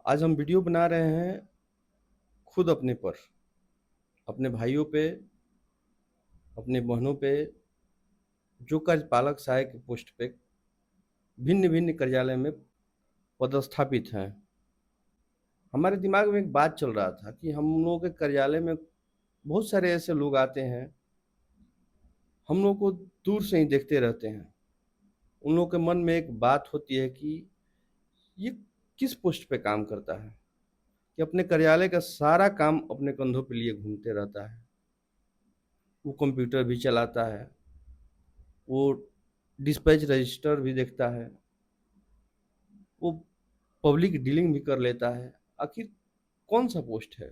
आज हम वीडियो बना रहे हैं खुद अपने पर, अपने भाइयों पे, अपने बहनों पे जो कार्यपालक सहायक की पोस्ट पे भिन्न-भिन्न कार्यालय में पदस्थापित हैं। हमारे दिमाग में एक बात चल रहा था कि हम लोगों के कार्यालय में बहुत सारे ऐसे लोग आते हैं, हम लोग को दूर से ही देखते रहते हैं। उन लोगों के मन में एक बात होती है कि ये किस पोस्ट पे काम करता है? कि अपने कार्यालय का सारा काम अपने कंधों पे लिए घूमते रहता है। वो कंप्यूटर भी चलाता है, वो डिस्पैच रजिस्टर भी देखता है, वो पब्लिक डीलिंग भी कर लेता है। आखिर कौन-सा पोस्ट है?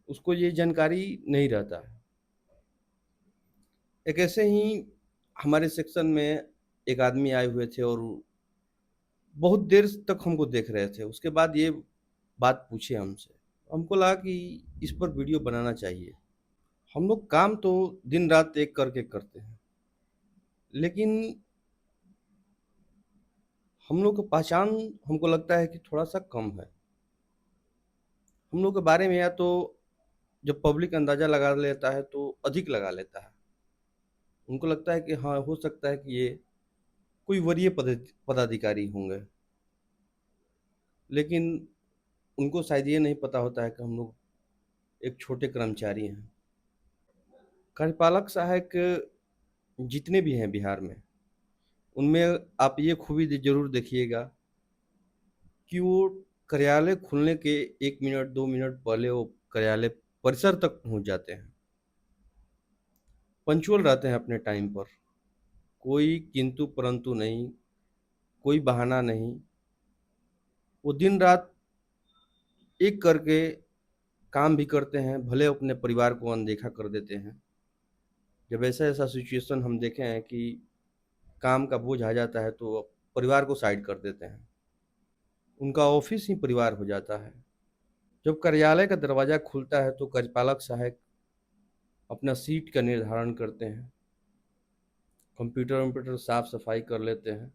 उसको ये जानकारी नहीं रहता है। एक ऐसे ही हमारे सेक्शन में एक आदमी आए हुए थे और बहुत देर तक हमको देख रहे थे। उसके बाद ये बात पूछे हमसे। हमको लगा कि इस पर वीडियो बनाना चाहिए। हम लोग काम तो दिन-रात एक करके करते हैं, लेकिन हम लोग की पहचान हमको लगता है कि थोड़ा-सा कम है। हम लोग के बारे में या तो जब पब्लिक अंदाज़ा लगा लेता है तो अधिक लगा लेता है। उनको लगता है कि हाँ, हो सकता है कि ये कोई वरीय पदाधिकारी होंगे। लेकिन उनको शायद ये नहीं पता होता है कि हम लोग एक छोटे कर्मचारी हैं। कार्यपालक सहायक जितने भी हैं बिहार में, उनमें आप ये खूबी ज़रूर देखिएगा कि वो कार्यालय खुलने के 1 मिनट, 2 मिनट पहले वो कार्यालय परिसर तक पहुँच जाते हैं। पंक्चुअल रहते हैं अपने टाइम पर। कोई किंतु-परंतु नहीं, कोई बहाना नहीं। वो दिन-रात एक करके काम भी करते हैं, भले अपने परिवार को अनदेखा कर देते हैं। जब ऐसा-ऐसा सिचुएशन हम देखे हैं कि काम का बोझ आ जाता है तो परिवार को साइड कर देते हैं। उनका ऑफ़िस ही परिवार हो जाता है। जब कार्यालय का दरवाज़ा खुलता है तो कार्यपालक सहायक अपना सीट का निर्धारण करते हैं, कंप्यूटर-वम्प्यूटर साफ-सफाई कर लेते हैं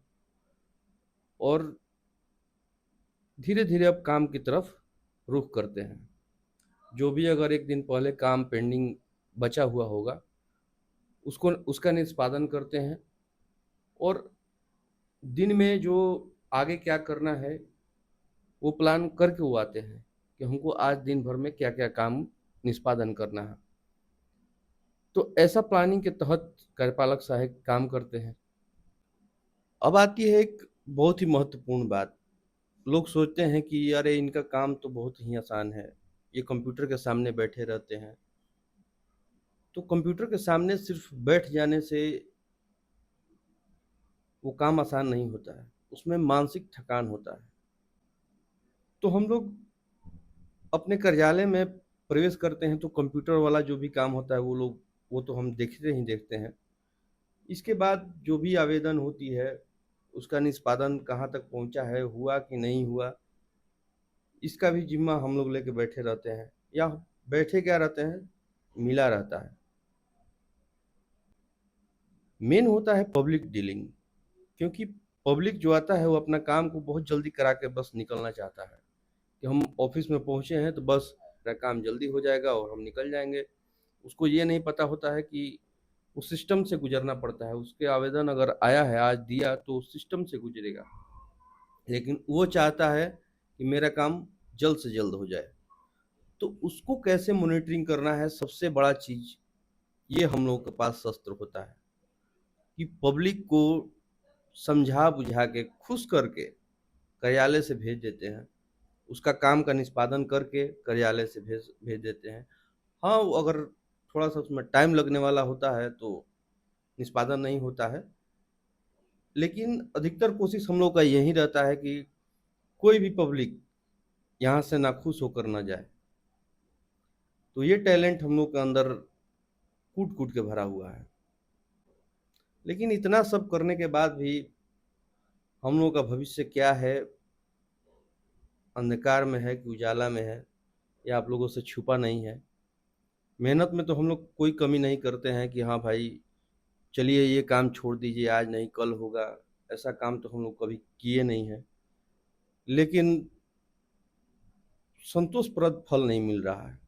और धीरे-धीरे अब काम की तरफ रुख करते हैं। जो भी अगर 1 दिन पहले काम पेंडिंग बचा हुआ होगा, उसको उसका निष्पादन करते हैं और दिन में जो आगे क्या करना है, वो प्लान करके वो आते हैं कि हमको आज दिन भर में क्या-क्या काम निष्पादन करना है। तो ऐसा प्लानिंग के तहत कार्यपालक सहायक काम करते हैं। अब आती है एक बहुत ही महत्वपूर्ण बात। लोग सोचते हैं कि अरे इनका काम तो बहुत ही आसान है, ये कंप्यूटर के सामने बैठे रहते हैं। तो कंप्यूटर के सामने सिर्फ बैठ जाने से वो काम आसान नहीं होता है, उसमें मानसिक थकान होता है। तो हम लोग अपने कार्यालय में प्रवेश करते हैं तो कंप्यूटर वाला जो भी काम होता है वो तो हम देखते ही देखते हैं। इसके बाद जो भी आवेदन होती है, उसका निष्पादन कहाँ तक पहुँचा है, हुआ कि नहीं हुआ, इसका भी ज़िम्मा हम लोग लेके बैठे रहते हैं या बैठे क्या रहते हैं, मिला रहता है। मेन होता है पब्लिक डीलिंग, क्योंकि पब्लिक जो आता है वो अपना काम को बहुत जल्दी करा के बस निकलना चाहता है कि हम ऑफिस में पहुँचे हैं तो बस मेरा काम जल्दी हो जाएगा और हम निकल जाएँगे। उसको ये नहीं पता होता है कि उस सिस्टम से गुज़रना पड़ता है। उसके आवेदन अगर आया है, आज दिया तो उस सिस्टम से गुज़रेगा। लेकिन वो चाहता है कि मेरा काम जल्द से जल्द हो जाए। तो उसको कैसे मॉनिटरिंग करना है, सबसे बड़ा चीज़ ये हम लोगों के पास शस्त्र होता है कि पब्लिक को समझा-बुझा के, खुश करके कार्यालय से भेज देते हैं। उसका काम का निष्पादन करके कार्यालय से भेज भेज देते हैं। हाँ, वो अगर थोड़ा-सा उसमें टाइम लगने वाला होता है तो निष्पादन नहीं होता है। लेकिन अधिकतर कोशिश हम लोग का यही रहता है कि कोई भी पब्लिक यहाँ से नाखुश होकर ना जाए। तो ये टैलेंट हम लोग के अंदर कूट-कूट के भरा हुआ है। लेकिन इतना सब करने के बाद भी हम लोग का भविष्य क्या है, अंधकार में है कि उजाला में है, ये आप लोगों से छुपा नहीं है। मेहनत में तो हम लोग कोई कमी नहीं करते हैं कि हाँ भाई, चलिए ये काम छोड़ दीजिए, आज नहीं कल होगा। ऐसा काम तो हम लोग कभी किए नहीं हैं। लेकिन संतोषप्रद फल नहीं मिल रहा है।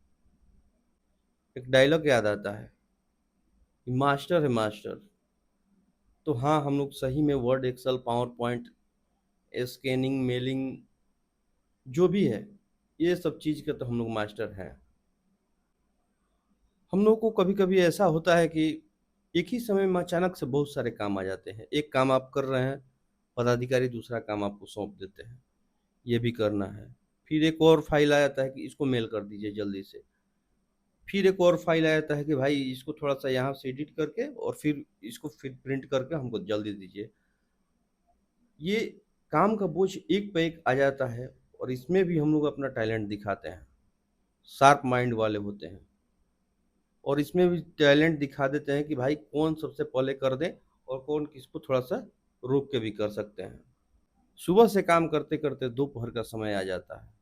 एक डायलॉग याद आता है कि मास्टर है मास्टर। तो हाँ, हम लोग सही में Word, Excel, PowerPoint, scanning, mailing जो भी है, ये सब चीज़ के तो हम लोग मास्टर हैं। हम लोग को कभी-कभी ऐसा होता है कि एक ही समय में अचानक से बहुत सारे काम आ जाते हैं। एक काम आप कर रहे हैं, पदाधिकारी दूसरा काम आपको सौंप देते हैं, ये भी करना है। फिर एक और फाइल आ जाता है कि इसको मेल कर दीजिए जल्दी से। फिर एक और फाइल आ जाता है कि भाई इसको थोड़ा-सा यहाँ से एडिट करके और फिर इसको फिर प्रिंट करके हमको जल्दी दीजिए। ये काम का बोझ एक पे एक आ जाता है और इसमें भी हम लोग अपना टैलेंट दिखाते हैं। शार्प माइंड वाले होते हैं और इसमें भी टैलेंट दिखा देते हैं कि भाई कौन सबसे पहले कर दे और कौन किसको थोड़ा-सा रोक के भी कर सकते हैं। सुबह से काम करते-करते दोपहर का समय आ जाता है।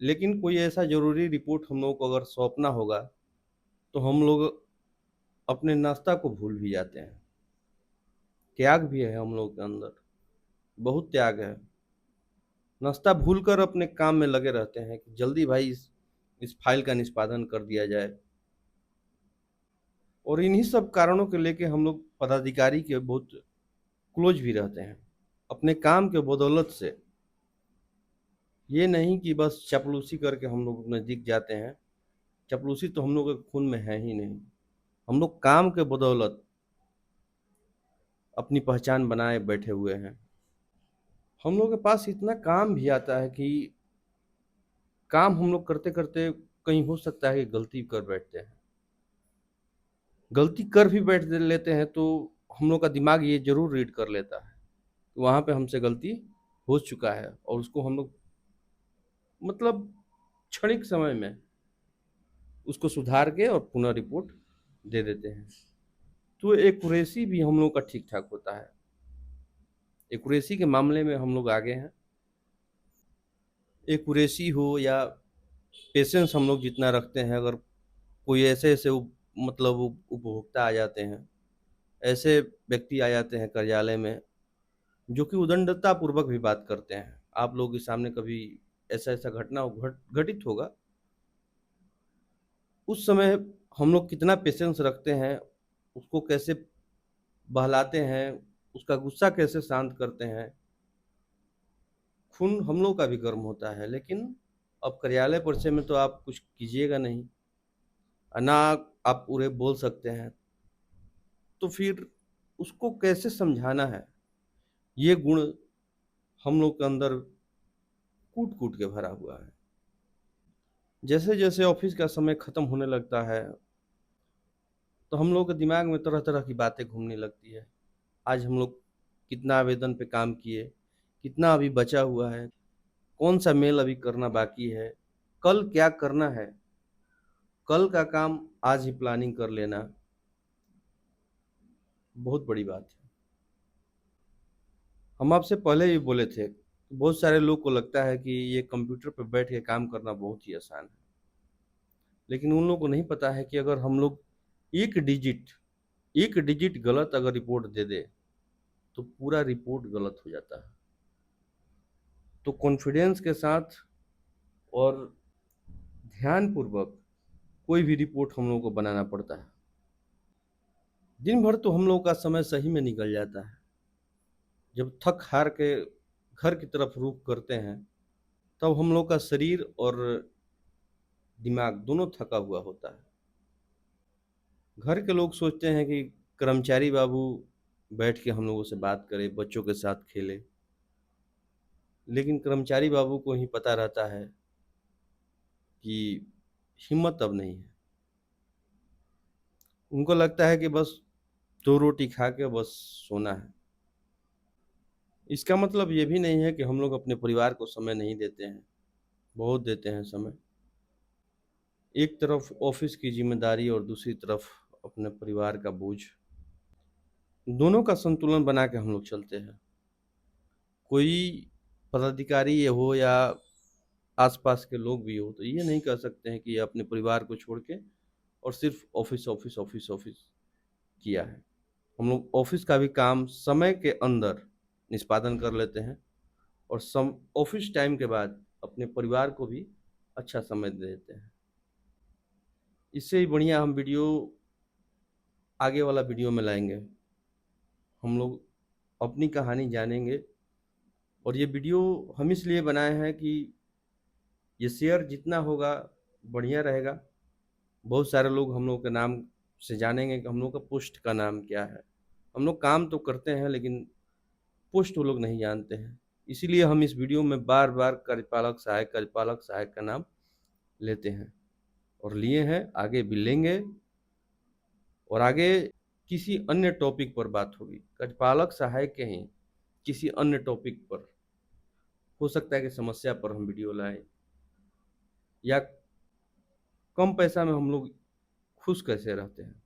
लेकिन कोई ऐसा ज़रूरी रिपोर्ट हम लोगों को अगर सौंपना होगा, तो हम लोग अपने नाश्ता को भूल भी जाते हैं। त्याग भी है हम लोग के अंदर, बहुत त्याग है। नाश्ता भूलकर अपने काम में लगे रहते हैं कि जल्दी भाई इस फाइल का निष्पादन कर दिया जाए। और इन्हीं सब कारणों को लेके हम लोग पदाधिकारी के बहुत क्लोज भी रहते हैं, अपने काम के बदौलत से। ये नहीं कि बस चापलूसी करके हम लोग नज़दीक जाते हैं, चापलूसी तो हम लोग के खून में है ही नहीं। हम लोग काम के बदौलत अपनी पहचान बनाए बैठे हुए हैं। हम लोग के पास इतना काम भी आता है कि काम हम लोग करते-करते कहीं हो सकता है कि गलती कर बैठते हैं। गलती कर भी बैठ लेते हैं तो हम लोग का दिमाग ये ज़रूर रीड कर लेता है, कि वहाँ पे हमसे गलती हो चुका है और उसको हम लोग मतलब क्षणिक समय में उसको सुधार के और पुनः रिपोर्ट दे देते हैं। तो एक्यूरेसी भी हम लोग का ठीक-ठाक होता है। एक्यूरेसी के मामले में हम लोग आगे हैं। एक्यूरेसी हो या पेशेंस हम लोग जितना रखते हैं, अगर कोई ऐसे-ऐसे मतलब उपभोक्ता आ जाते हैं, ऐसे व्यक्ति आ जाते हैं कार्यालय में, जो कि उद्दंडतापूर्वक भी बात करते हैं। आप लोगों के सामने कभी ऐसा-ऐसा घटना घटित होगा, उस समय हम लोग कितना पेशेंस रखते हैं, उसको कैसे बहलाते हैं, उसका गुस्सा कैसे शांत करते हैं। खून हम लोग का भी गर्म होता है, लेकिन अब कार्यालय परिसर में तो आप कुछ कीजिएगा नहीं, ना आप उन्हें बोल सकते हैं। तो फिर उसको कैसे समझाना है, ये गुण हम लोग के अंदर कूट-कूट के भरा हुआ है। जैसे-जैसे ऑफ़िस का समय खत्म होने लगता है, तो हम लोग के दिमाग में तरह-तरह की बातें घूमने लगती है। आज हम लोग कितना आवेदन पे काम किए, कितना अभी बचा हुआ है, कौन-सा मेल अभी करना बाकी है, कल क्या करना है, कल का काम आज ही प्लानिंग कर लेना, बहुत बड़ी बात है। हम आपसे पहले भी बोले थे, बहुत सारे लोग को लगता है कि ये कंप्यूटर पे बैठ के काम करना बहुत ही आसान है। लेकिन उन लोगों को नहीं पता है कि अगर हम लोग एक डिजिट एक डिजिट गलत अगर रिपोर्ट दे दे, तो पूरा रिपोर्ट गलत हो जाता है। तो कॉन्फिडेंस के साथ और ध्यानपूर्वक कोई भी रिपोर्ट हम लोगों को बनाना पड़ता है। दिन भर तो हम लोगों का समय सही में निकल जाता है। जब थक हार के घर की तरफ रुख करते हैं, तब हम लोग का शरीर और दिमाग दोनों थका हुआ होता है। घर के लोग सोचते हैं कि कर्मचारी बाबू बैठ के हम लोगों से बात करे, बच्चों के साथ खेले, लेकिन कर्मचारी बाबू को ही पता रहता है कि हिम्मत अब नहीं है। उनको लगता है कि बस 2 रोटी खा के बस सोना है। इसका मतलब ये भी नहीं है कि हम लोग अपने परिवार को समय नहीं देते हैं, बहुत देते हैं समय। एक तरफ ऑफ़िस की ज़िम्मेदारी और दूसरी तरफ अपने परिवार का बोझ, दोनों का संतुलन बना के हम लोग चलते हैं। कोई पदाधिकारी ये हो या आस-पास के लोग भी हो, तो ये नहीं कह सकते हैं कि ये अपने परिवार को छोड़ के और सिर्फ़ ऑफ़िस, ऑफ़िस, ऑफ़िस, ऑफ़िस किया है। हम लोग ऑफ़िस का भी काम समय के अंदर निष्पादन कर लेते हैं और ऑफ़िस टाइम के बाद अपने परिवार को भी अच्छा समय दे देते हैं। इससे ही बढ़िया हम वीडियो आगे वाला वीडियो में लाएँगे। हम लोग अपनी कहानी जानेंगे और ये वीडियो हम इसलिए बनाए हैं कि ये शेयर जितना होगा बढ़िया रहेगा। बहुत सारे लोग हम लोग के नाम से जानेंगे कि हम लोग का पोस्ट का नाम क्या है। हम लोग काम तो करते हैं लेकिन पोस्ट वो लोग नहीं जानते हैं। इसीलिए हम इस वीडियो में बार-बार कार्यपालक सहायक का नाम लेते हैं और लिए हैं, आगे भी लेंगे और आगे किसी अन्य टॉपिक पर बात होगी। कार्यपालक सहायक के ही किसी अन्य टॉपिक पर, हो सकता है कि समस्या पर हम वीडियो लाएँ या कम पैसा में हम लोग खुश कैसे रहते हैं।